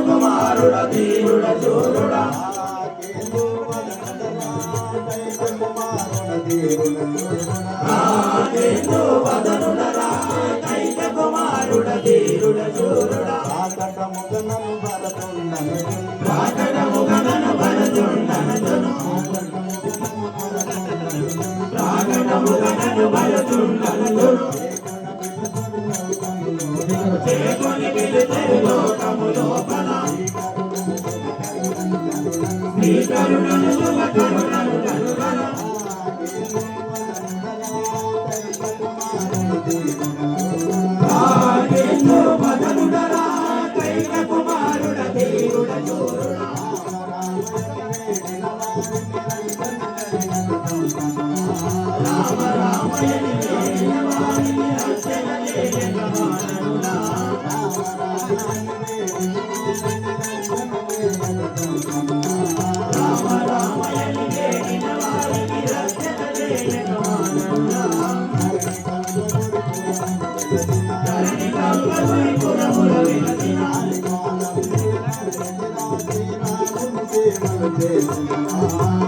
కుమారుడ ధీరుడ శూరుడా కుమారుడ ధీరుడ శూరుడా రాకటముగనను భరతుండను చేకొని పిలిచెరు లోకము లోపల నీ కరుణను శుభ కరుణను కరుణను రాకేంద్ర వదనుడరా కైక కుమారుడ ధీరుడ శూరుడా రామ రామయని వేడిన వారిని రక్షణ లేక మాననుడా రామ రామయని వేడిన వారిని రక్షణ లేక మాననుడా ధరణి కల్పమై పురముల విలసిన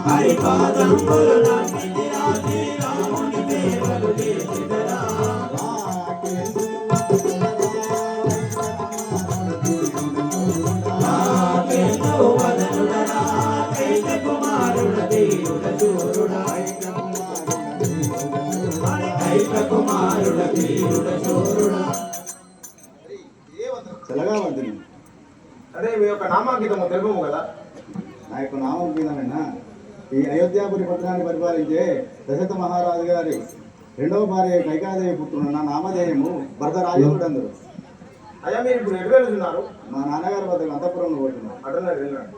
హరిపాదంబులు నమ్మితి రాజీ రాముని సేవలు చేసిదరా కుమారుడ ధీరుడ శూరుడా కుమారుడ ధీరుడ శూరుడా తెలగా ఉంటుంది. అదే మీ యొక్క నామాంకితము తెలుపు కదా. నా యొక్క నామాంకితమైనా ఈ అయోధ్యాపురి పట్టణాన్ని పరిపాలించే దశరథ మహారాజు గారి రెండవ భార్య కైకాదేవి పుత్రుడు నా నామధేయము భరతరాజుడు అందరు. అయ్యా మీరు ఇప్పుడు ఎటు వెళ్తున్నారు? మా నాన్నగారి వద్ద అంతఃపురంలో పోతున్నారు. అటున్నారు వెళ్ళండి.